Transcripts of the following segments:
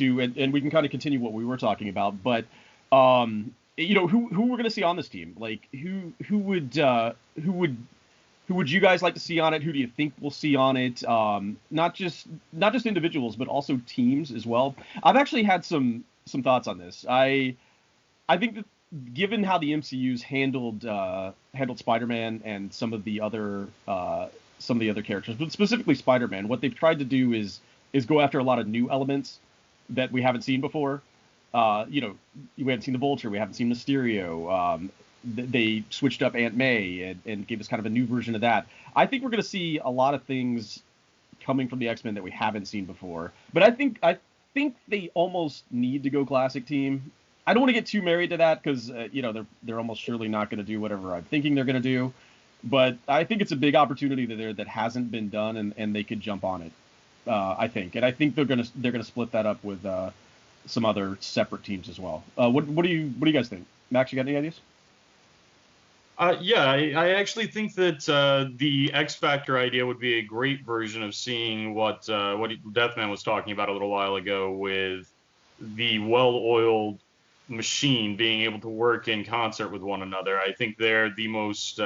into, and we can kind of continue what we were talking about, but who we're gonna see on this team? Like who would you guys like to see on it? Who do you think we'll see on it? Not just individuals, but also teams as well. I've actually had some thoughts on this. I think that given how the MCU's handled Spider-Man and some of the other characters, but specifically Spider-Man, what they've tried to do is go after a lot of new elements that we haven't seen before. We haven't seen the Vulture, we haven't seen Mysterio. They switched up Aunt May and gave us kind of a new version of that. I think we're going to see a lot of things coming from the X-Men that we haven't seen before. But I think they almost need to go classic team. I don't want to get too married to that because they're almost surely not going to do whatever I'm thinking they're going to do. But I think it's a big opportunity that hasn't been done, and they could jump on it. I think they're gonna split that up with some other separate teams as well. What do you guys think? Max, you got any ideas? Yeah, I actually think that the X Factor idea would be a great version of seeing what Deathman was talking about a little while ago with the well-oiled machine being able to work in concert with one another. I think they're the most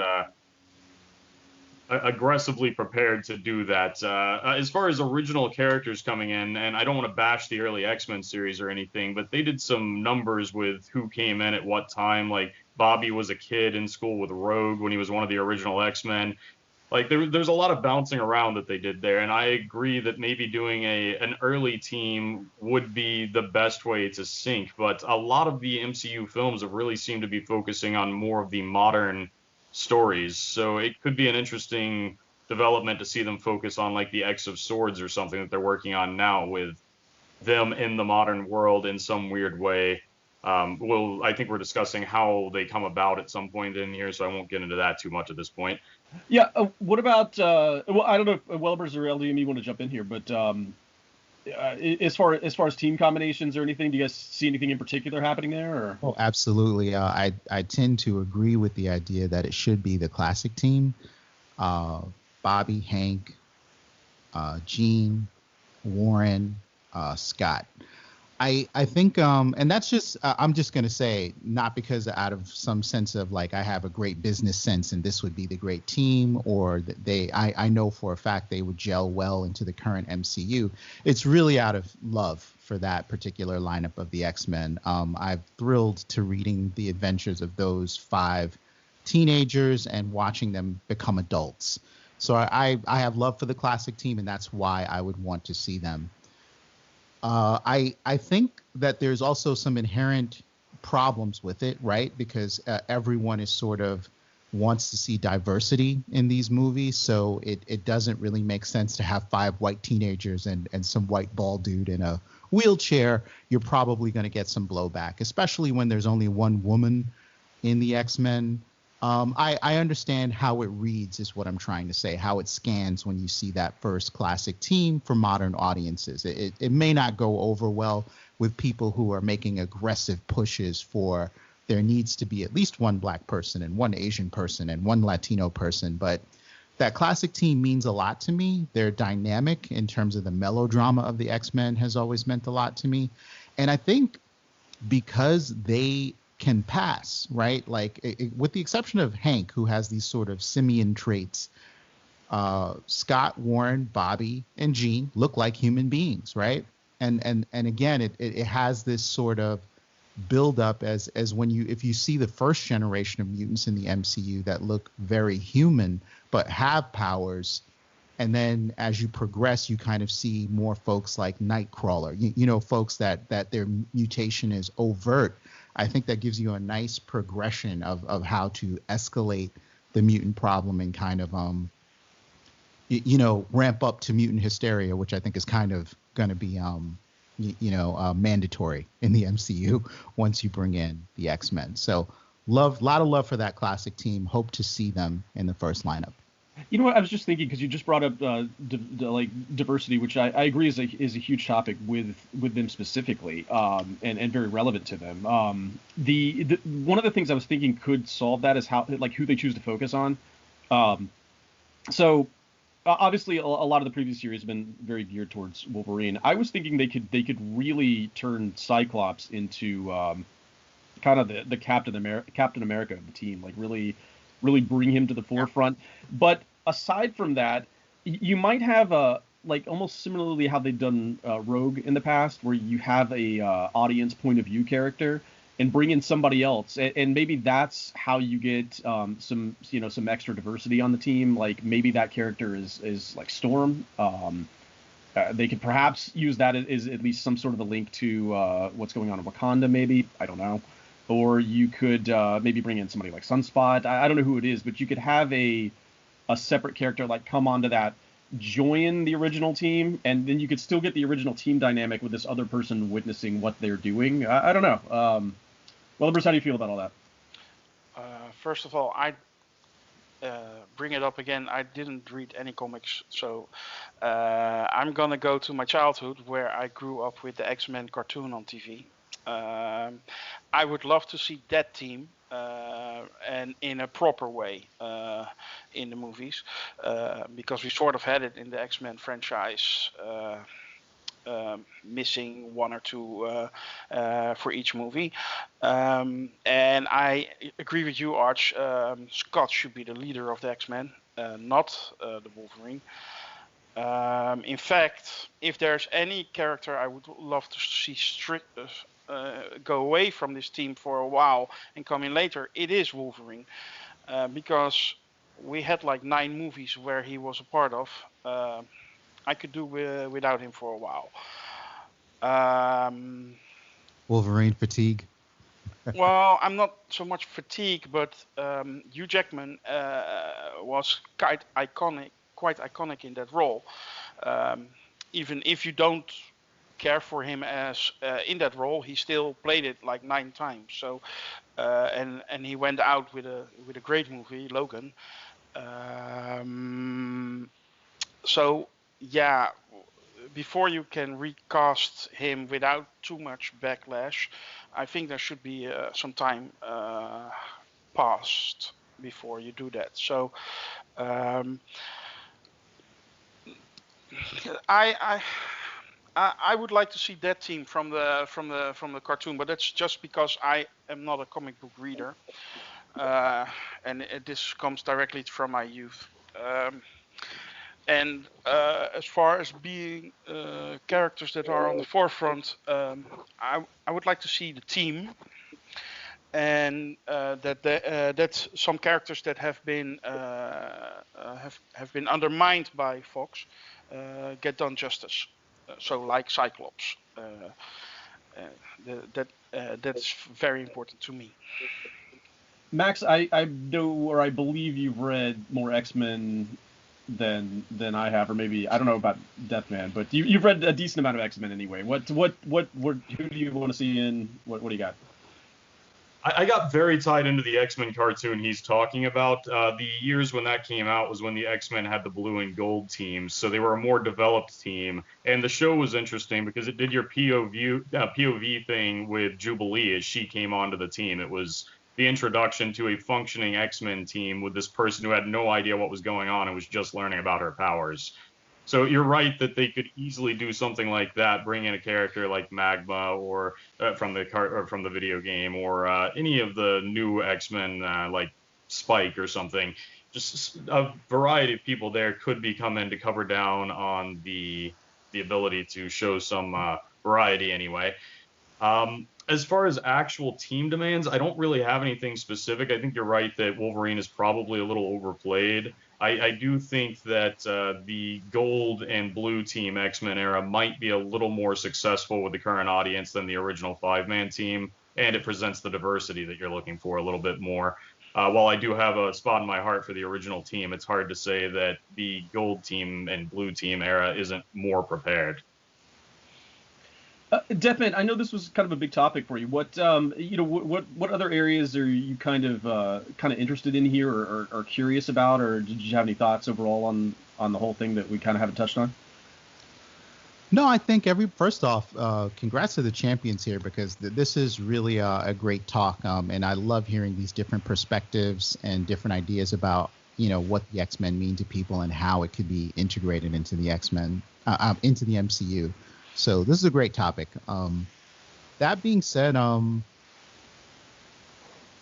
aggressively prepared to do that. As far as original characters coming in, and I don't want to bash the early X-Men series or anything, but they did some numbers with who came in at what time. Like Bobby was a kid in school with Rogue when he was one of the original X-Men. Like there's a lot of bouncing around that they did there, and I agree that maybe doing an early team would be the best way to sync. But a lot of the MCU films have really seemed to be focusing on more of the modern stories, so it could be an interesting development to see them focus on like the X of Swords or something that they're working on now with them in the modern world in some weird way. I think we're discussing how they come about at some point in here, so I won't get into that too much at this point. Yeah. What about? Well, I don't know if Wellibers or LDME want to jump in here, but as far as team combinations or anything, do you guys see anything in particular happening there? Or? Oh, absolutely. I tend to agree with the idea that it should be the classic team. Bobby, Hank, Jean, Warren, Scott. I think, and that's just, I'm just going to say, not because out of some sense of like I have a great business sense and this would be the great team, or that I know for a fact they would gel well into the current MCU. It's really out of love for that particular lineup of the X-Men. I'm thrilled to reading the adventures of those 5 teenagers and watching them become adults. So I have love for the classic team, and that's why I would want to see them. I think that there's also some inherent problems with it, right? Because everyone is sort of wants to see diversity in these movies, so it doesn't really make sense to have 5 white teenagers and some white bald dude in a wheelchair. You're probably going to get some blowback, especially when there's only one woman in the X-Men. I understand how it reads is what I'm trying to say, how it scans when you see that first classic team for modern audiences. It may not go over well with people who are making aggressive pushes for there needs to be at least one black person and one Asian person and one Latino person. But that classic team means a lot to me. Their dynamic in terms of the melodrama of the X-Men has always meant a lot to me. And I think because they can pass, right? Like with the exception of Hank, who has these sort of simian traits, Scott, Warren, Bobby, and Jean look like human beings, right? And again, it has this sort of build up as when if you see the first generation of mutants in the MCU that look very human but have powers, and then as you progress, you kind of see more folks like Nightcrawler, folks that their mutation is overt. I think that gives you a nice progression of how to escalate the mutant problem and kind of, ramp up to mutant hysteria, which I think is kind of going to be, mandatory in the MCU once you bring in the X-Men. So lot of love for that classic team. Hope to see them in the first lineup. You know what? I was just thinking, because you just brought up diversity, which I agree is a huge topic with them specifically, and very relevant to them. The one of the things I was thinking could solve that is how who they choose to focus on. So obviously a lot of the previous series have been very geared towards Wolverine. I was thinking they could really turn Cyclops into kind of the Captain America of the team, like really bring him to the forefront. But aside from that, you might have a like almost similarly how they've done Rogue in the past, where you have a audience point of view character and bring in somebody else, and maybe that's how you get some extra diversity on the team. Like maybe that character is like Storm. They could perhaps use that as at least some sort of a link to what's going on in Wakanda. Maybe, I don't know. Or you could maybe bring in somebody like Sunspot. I don't know who it is, but you could have a separate character like come onto that, join the original team, and then you could still get the original team dynamic with this other person witnessing what they're doing. I don't know. Wellibers, how do you feel about all that? First of all, I bring it up again. I didn't read any comics, so I'm gonna go to my childhood where I grew up with the X-Men cartoon on TV. I would love to see that team and in a proper way in the movies, because we sort of had it in the X-Men franchise. Missing one or two for each movie, and I agree with you, Arch. Scott should be the leader of the X-Men, not the Wolverine. In fact, if there's any character I would love to see go away from this team for a while and come in later, it is Wolverine, because we had like 9 movies where he was a part of. I could do without him for a while. Wolverine fatigue. Well, I'm not so much fatigue, but Hugh Jackman was quite iconic in that role. Even if you don't care for him as in that role, he still played it like 9 times. So, and he went out with a great movie, Logan. So. Yeah, before you can recast him without too much backlash, I think there should be some time passed before you do that. So I would like to see that team from the cartoon, but that's just because I am not a comic book reader, and this comes directly from my youth. And as far as being characters that are on the forefront, I would like to see the team, and that some characters that have been undermined by Fox get done justice. So like Cyclops, that's very important to me. Max, I know, or I believe you've read more X-Men than I have, or maybe I don't know about Deathman, but you've read a decent amount of X-Men anyway. What who do you want to see in? What do you got? I got very tied into the X-Men cartoon he's talking about. The years when that came out was when the X-Men had the blue and gold teams, so they were a more developed team. And the show was interesting because it did your POV thing with Jubilee as she came onto the team. It was the introduction to a functioning X-Men team with this person who had no idea what was going on and was just learning about her powers. So you're right that they could easily do something like that, bring in a character like Magma or from the video game, or any of the new X-Men like Spike or something. Just a variety of people there could be coming to cover down on the ability to show some variety anyway. As far as actual team demands, I don't really have anything specific. I think you're right that Wolverine is probably a little overplayed. I do think that the gold and blue team X-Men era might be a little more successful with the current audience than the original 5-man team, and it presents the diversity that you're looking for a little bit more. While I do have a spot in my heart for the original team, it's hard to say that the gold team and blue team era isn't more prepared. Deathman, I know this was kind of a big topic for you. What what other areas are you kind of interested in here, or curious about, or did you have any thoughts overall on the whole thing that we kind of haven't touched on? No, I think first off, congrats to the champions here, because this is really a great talk, and I love hearing these different perspectives and different ideas about what the X-Men mean to people and how it could be integrated into the X-Men, into the MCU. So this is a great topic. That being said,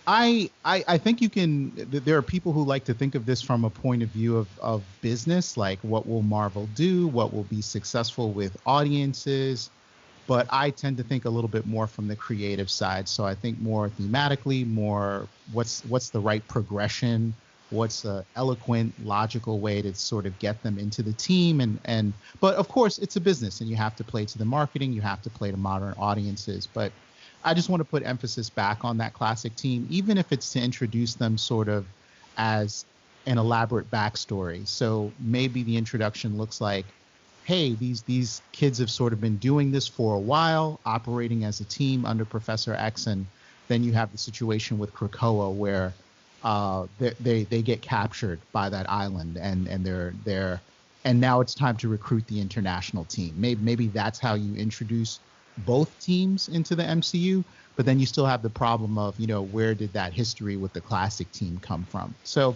I think there are people who like to think of this from a point of view of business, like what will Marvel do, what will be successful with audiences. But I tend to think a little bit more from the creative side. So I think more thematically, more what's the right progression, what's an eloquent, logical way to sort of get them into the team. But of course, it's a business and you have to play to the marketing, you have to play to modern audiences. But I just want to put emphasis back on that classic team, even if it's to introduce them sort of as an elaborate backstory. So maybe the introduction looks like, hey, these kids have sort of been doing this for a while, operating as a team under Professor X, and then you have the situation with Krakoa where they get captured by that island, and they're and now it's time to recruit the international team. Maybe that's how you introduce both teams into the MCU, but then you still have the problem of, where did that history with the classic team come from? So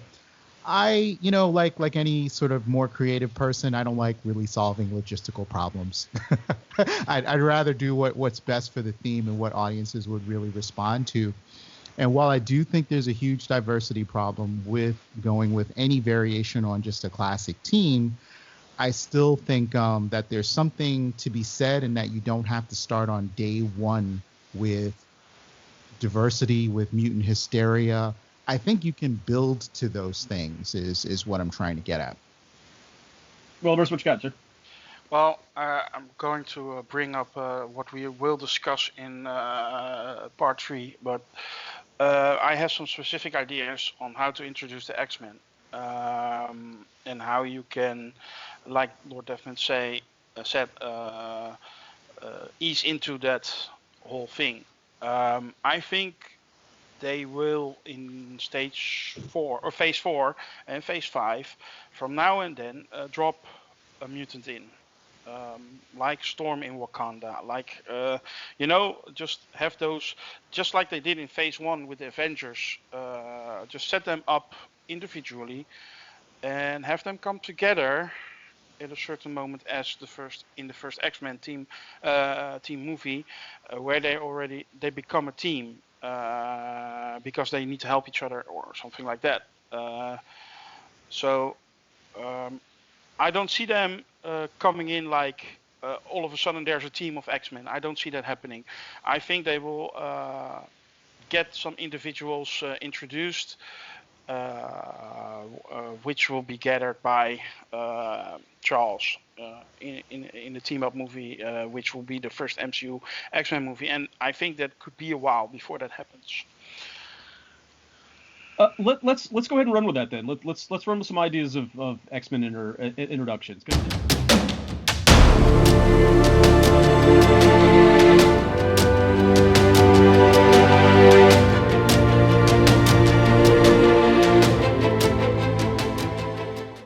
I, like any sort of more creative person, I don't like really solving logistical problems. I'd rather do what's best for the theme and what audiences would really respond to. And while I do think there's a huge diversity problem with going with any variation on just a classic team, I still think that there's something to be said, and that you don't have to start on day one with diversity, with mutant hysteria. I think you can build to those things is what I'm trying to get at. Wellibers, what you got, sir? Well, I'm going to bring up what we will discuss in part 3, but I have some specific ideas on how to introduce the X-Men, and how you can, like Lord Devlin said, ease into that whole thing. I think they will, in stage 4 or phase 4 and phase 5, from now and then drop a mutant in, like Storm in Wakanda, like just have those, just like they did in phase 1 with the Avengers. Just set them up individually and have them come together at a certain moment as the first X-Men team movie, where they become a team because they need to help each other or something like that. So I don't see them coming in like all of a sudden there's a team of X-Men. I don't see that happening. I think they will get some individuals introduced, which will be gathered by Charles in the team-up movie, which will be the first MCU X-Men movie. And I think that could be a while before that happens. Let's go ahead and run with that then. Let's run with some ideas of X-Men introductions.